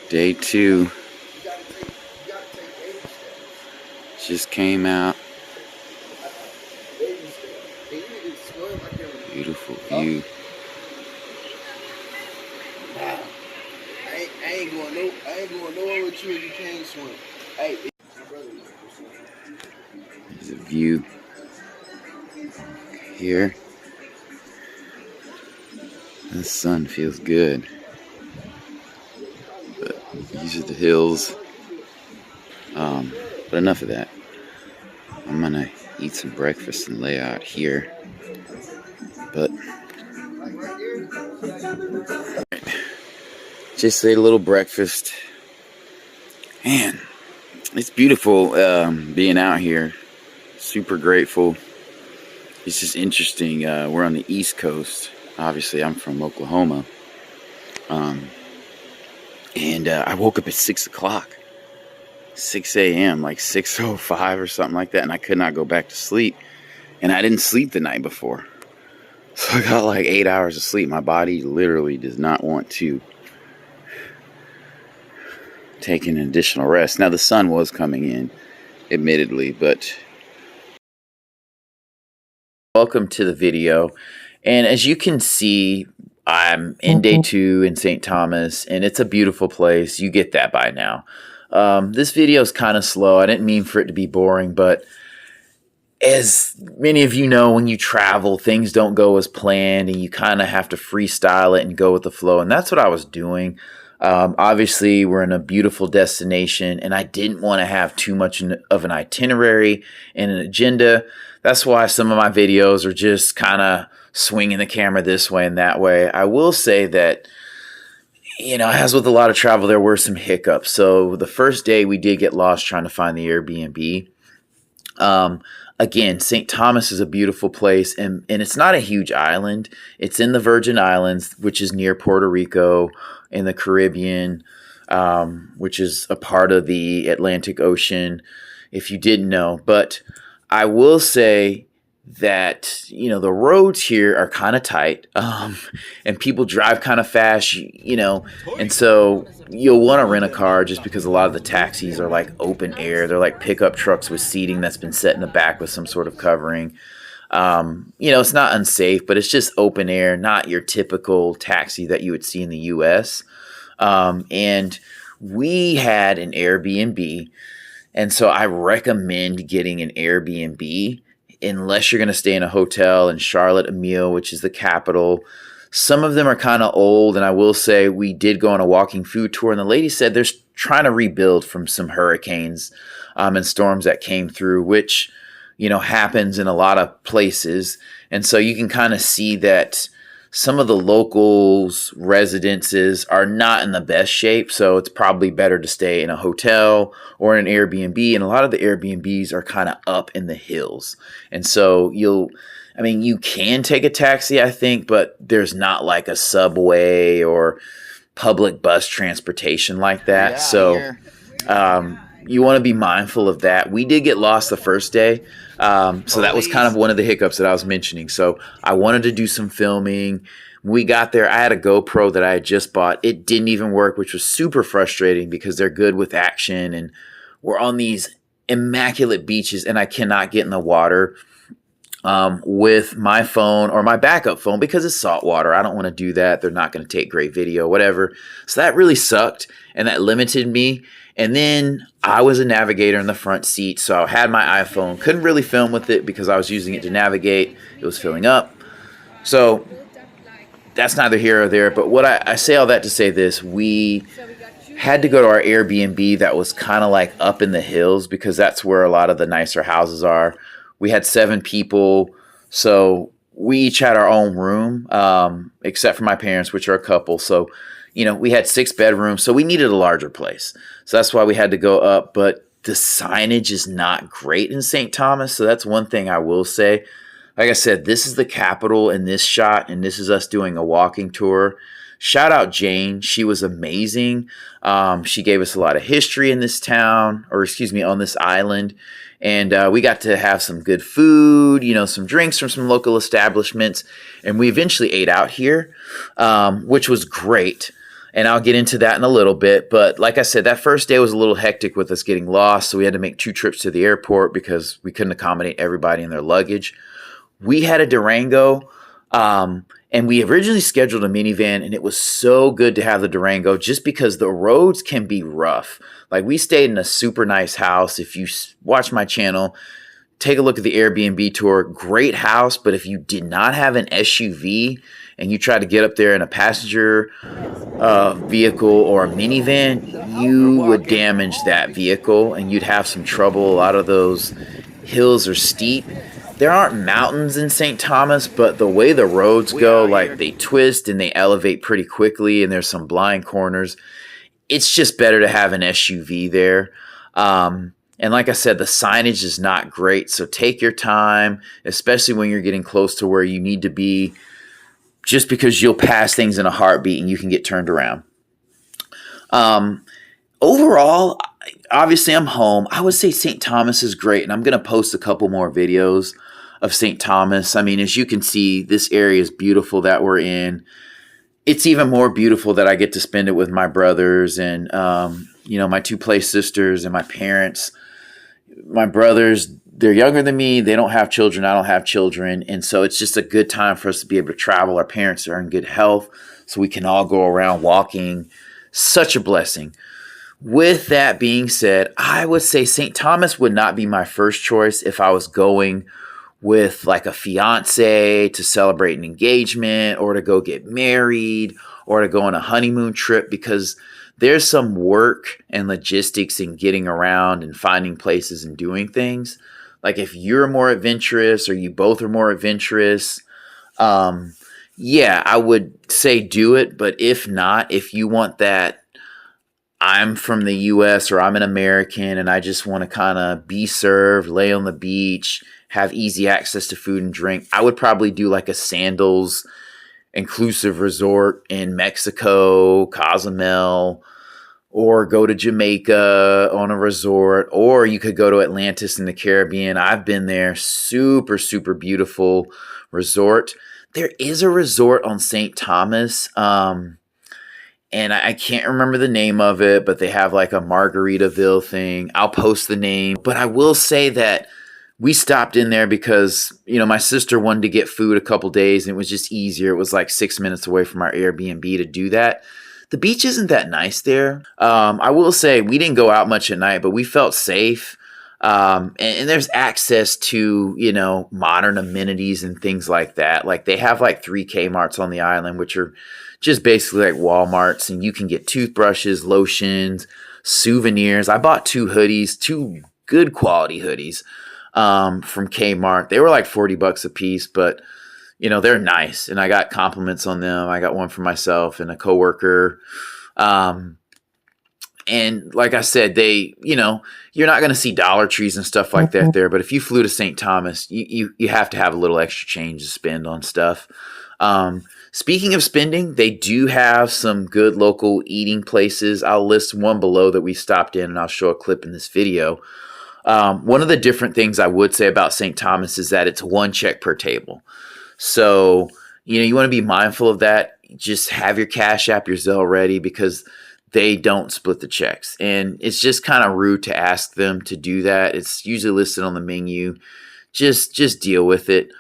Day 2 just came out. Beautiful view. I ain't going nowhere with you if you can't swim. Hey, There's a view here. The sun feels good. But these are the hills. But enough of that. I'm gonna eat some breakfast and lay out here. But just ate a little breakfast. Man, it's beautiful being out here. Super grateful. It's just interesting. We're on the East Coast. Obviously, I'm from Oklahoma. And I woke up at 6 o'clock. 6 a.m., like 6:05 or something like that. And I could not go back to sleep. And I didn't sleep the night before. So I got like 8 hours of sleep. My body literally does not want to take an additional rest. Now, the sun was coming in, admittedly, but welcome to the video. And as you can see, I'm in day 2 in St. Thomas, and it's a beautiful place. You get that by now. This video is kind of slow. I didn't mean for it to be boring, but as many of you know, when you travel, things don't go as planned, and you kind of have to freestyle it and go with the flow. And that's what I was doing. Obviously, we're in a beautiful destination, and I didn't want to have too much of an itinerary and an agenda. That's why some of my videos are just kind of swinging the camera this way and that way. I will say that, you know, as with a lot of travel, there were some hiccups. So the first day we did get lost trying to find the Airbnb. Again, St. Thomas is a beautiful place, and it's not a huge island. It's in the Virgin Islands, which is near Puerto Rico in the Caribbean, which is a part of the Atlantic Ocean, if you didn't know. But I will say that, you know, the roads here are kind of tight, and people drive kind of fast, you know, and so you'll want to rent a car just because a lot of the taxis are like open air. They're like pickup trucks with seating that's been set in the back with some sort of covering. You know, it's not unsafe, but it's just open air, not your typical taxi that you would see in the US. And we had an Airbnb, and so I recommend getting an Airbnb unless you're going to stay in a hotel in Charlotte, Emile, which is the capital. Some of them are kind of old, and I will say we did go on a walking food tour, and the lady said they're trying to rebuild from some hurricanes and storms that came through, which, you know, happens in a lot of places. And so you can kind of see that some of the locals' residences are not in the best shape, so it's probably better to stay in a hotel or an Airbnb. And a lot of the Airbnbs are kind of up in the hills. And so you can take a taxi, I think, but there's not like a subway or public bus transportation like that. Yeah, so you want to be mindful of that. We did get lost the first day. So that was kind of one of the hiccups that I was mentioning. So I wanted to do some filming. When we got there, I had a GoPro that I had just bought. It didn't even work, which was super frustrating because they're good with action. And we're on these immaculate beaches, and I cannot get in the water with my phone or my backup phone because it's salt water. I don't want to do that. They're not going to take great video, whatever. So that really sucked, and that limited me. And then I was a navigator in the front seat, so I had my iPhone. Couldn't really film with it because I was using it to navigate. It was filling up. So that's neither here or there. But what I say all that to say this. We had to go to our Airbnb that was kind of like up in the hills because that's where a lot of the nicer houses are. We had 7 people, so we each had our own room, except for my parents, which are a couple. So, you know, we had 6 bedrooms, so we needed a larger place. So that's why we had to go up. But the signage is not great in St. Thomas, so that's one thing I will say. Like I said, this is the capital in this shot, and this is us doing a walking tour. Shout out Jane. She was amazing. She gave us a lot of history in this town, or excuse me, on this island. And we got to have some good food, you know, some drinks from some local establishments. And we eventually ate out here, which was great. And I'll get into that in a little bit. But like I said, that first day was a little hectic with us getting lost. So we had to make 2 trips to the airport because we couldn't accommodate everybody in their luggage. We had a Durango, and we originally scheduled a minivan, and it was so good to have the Durango just because the roads can be rough. Like, we stayed in a super nice house. If you watch my channel, take a look at the Airbnb tour. Great house, but if you did not have an SUV and you tried to get up there in a passenger vehicle or a minivan, you would damage that vehicle and you'd have some trouble. A lot of those hills are steep. There aren't mountains in St. Thomas, but the way the roads go, like, they twist and they elevate pretty quickly, and there's some blind corners. It's just better to have an SUV there. And like I said, the signage is not great, so take your time, especially when you're getting close to where you need to be, just because you'll pass things in a heartbeat and you can get turned around. Overall, obviously I'm home. I would say St. Thomas is great, and I'm going to post a couple more videos of St. Thomas. I mean, as you can see, this area is beautiful that we're in. It's even more beautiful that I get to spend it with my brothers and, my 2 play sisters and my parents. My brothers, they're younger than me. They don't have children. I don't have children. And so it's just a good time for us to be able to travel. Our parents are in good health, so we can all go around walking. Such a blessing. With that being said, I would say St. Thomas would not be my first choice if I was going with like a fiance to celebrate an engagement or to go get married or to go on a honeymoon trip, because there's some work and logistics in getting around and finding places and doing things. Like, if you're more adventurous or you both are more adventurous, I would say do it. But if not, if you want that, I'm from the US or I'm an American and I just want to kind of be served, lay on the beach, have easy access to food and drink, I would probably do like a sandals inclusive resort in Mexico, Cozumel, or go to Jamaica on a resort, or you could go to Atlantis in the Caribbean. I've been there. Super, super beautiful resort. There is a resort on St. Thomas, and I can't remember the name of it, but they have like a Margaritaville thing. I'll post the name. But I will say that we stopped in there because, my sister wanted to get food a couple days, and it was just easier. It was like 6 minutes away from our Airbnb to do that. The beach isn't that nice there. I will say we didn't go out much at night, but we felt safe. And there's access to, modern amenities and things like that. Like, they have like 3 Kmarts on the island, which are just basically like Walmarts, and you can get toothbrushes, lotions, souvenirs. I bought 2 hoodies, 2 good quality hoodies, from Kmart. They were like $40 a piece, but they're nice, and I got compliments on them. I got one for myself and a coworker. And like I said, you're not going to see Dollar Trees and stuff like that there. But if you flew to St. Thomas, you have to have a little extra change to spend on stuff. Speaking of spending, they do have some good local eating places. I'll list one below that we stopped in, and I'll show a clip in this video. One of the different things I would say about St. Thomas is that it's 1 check per table. So, you want to be mindful of that. Just have your Cash App, your Zelle ready, because they don't split the checks. And it's just kind of rude to ask them to do that. It's usually listed on the menu. Just deal with it.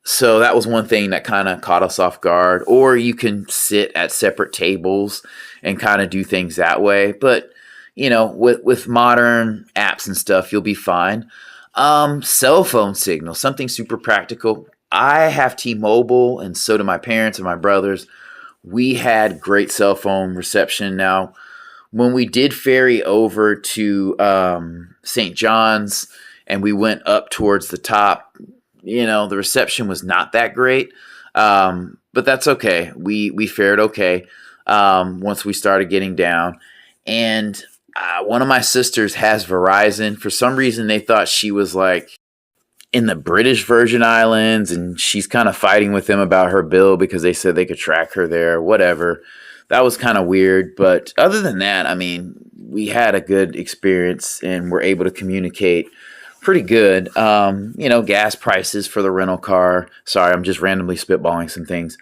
So that was one thing that kind of caught us off guard. Or you can sit at separate tables and kind of do things that way. But, with modern apps and stuff, you'll be fine. Cell phone signal, something super practical. I have T-Mobile, and so do my parents and my brothers. We had great cell phone reception. Now, when we did ferry over to St. John's and we went up towards the top, the reception was not that great, but that's okay. We fared okay once we started getting down. And one of my sisters has Verizon. For some reason, they thought she was like in the British Virgin Islands, and she's kind of fighting with them about her bill because they said they could track her there, whatever. That was kind of weird. But other than that, I mean, we had a good experience and were able to communicate pretty good. Gas prices for the rental car. Sorry, I'm just randomly spitballing some things.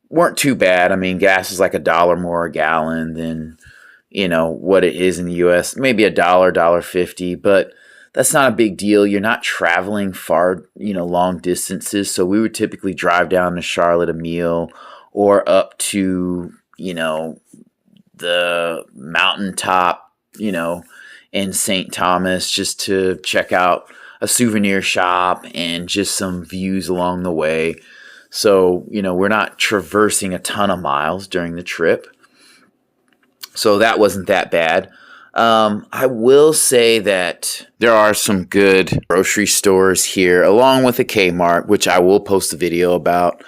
weren't too bad. I mean, gas is like $1 more a gallon than what it is in the U.S. Maybe $1, $1.50, but that's not a big deal. You're not traveling far, long distances. So we would typically drive down to Charlotte a meal or up to, the mountaintop, in St. Thomas just to check out a souvenir shop and just some views along the way. So, we're not traversing a ton of miles during the trip. So that wasn't that bad. I will say that there are some good grocery stores here, along with a Kmart, which I will post a video about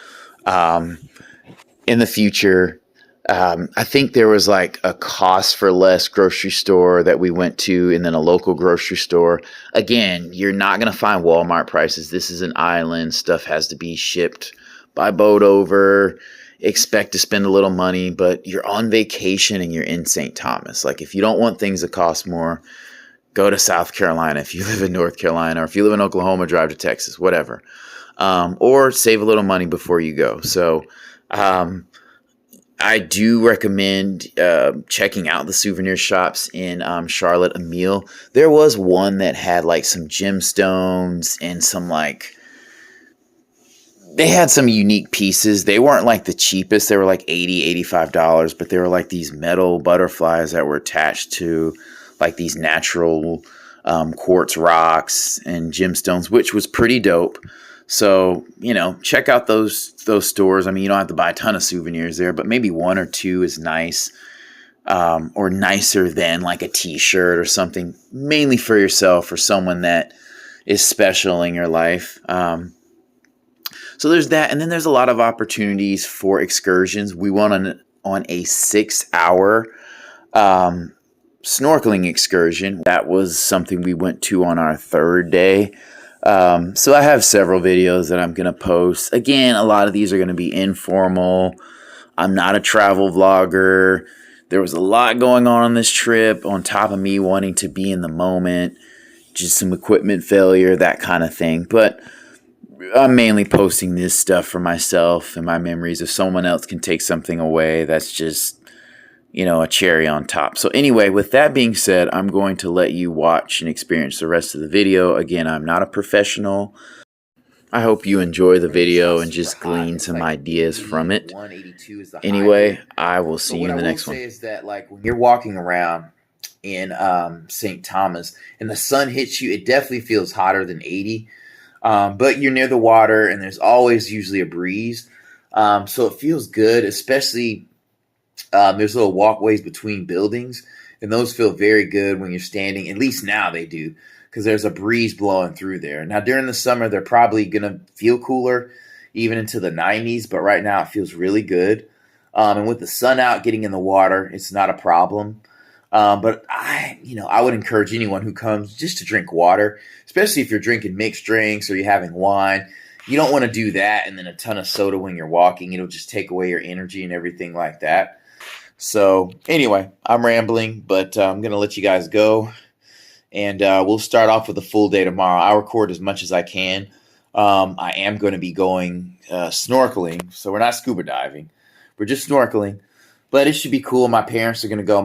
in the future. I think there was like a cost for less grocery store that we went to, and then a local grocery store. Again, you're not going to find Walmart prices. This is an island. Stuff has to be shipped by boat over. Expect to spend a little money, but you're on vacation and you're in St. Thomas. Like, if you don't want things that cost more, go to South Carolina. If you live in North Carolina, or if you live in Oklahoma, drive to Texas, whatever. Or save a little money before you go. So, I do recommend checking out the souvenir shops in Charlotte a meal. There was one that had like some gemstones and some they had some unique pieces. They weren't like the cheapest. They were like $80, $85, but they were like these metal butterflies that were attached to like these natural quartz rocks and gemstones, which was pretty dope. So, check out those stores. I mean, you don't have to buy a ton of souvenirs there, but maybe one or two is nice, or nicer than like a t-shirt or something, mainly for yourself or someone that is special in your life. So there's that, and then there's a lot of opportunities for excursions. We went on a 6-hour snorkeling excursion. That was something we went to on our third day. So I have several videos that I'm going to post. Again, a lot of these are going to be informal. I'm not a travel vlogger. There was a lot going on this trip on top of me wanting to be in the moment, just some equipment failure, that kind of thing. But I'm mainly posting this stuff for myself and my memories. If someone else can take something away, that's just, a cherry on top. So anyway, with that being said, I'm going to let you watch and experience the rest of the video. Again, I'm not a professional. I hope you enjoy the video and just glean some ideas from it. Anyway, I will see you in the next one. What I will say is that, like, when you're walking around in St. Thomas and the sun hits you, it definitely feels hotter than 80. But you're near the water and there's always usually a breeze. So it feels good, especially there's little walkways between buildings, and those feel very good when you're standing. At least now they do, because there's a breeze blowing through there. Now, during the summer, they're probably going to feel cooler, even into the 90s, but right now it feels really good. And with the sun out, getting in the water, it's not a problem. But I would encourage anyone who comes just to drink water, especially if you're drinking mixed drinks or you're having wine. You don't want to do that and then a ton of soda when you're walking. It'll just take away your energy and everything like that. So anyway, I'm rambling, but I'm going to let you guys go. And we'll start off with a full day tomorrow. I'll record as much as I can. I am going to be going snorkeling. So we're not scuba diving. We're just snorkeling. But it should be cool. My parents are going to go.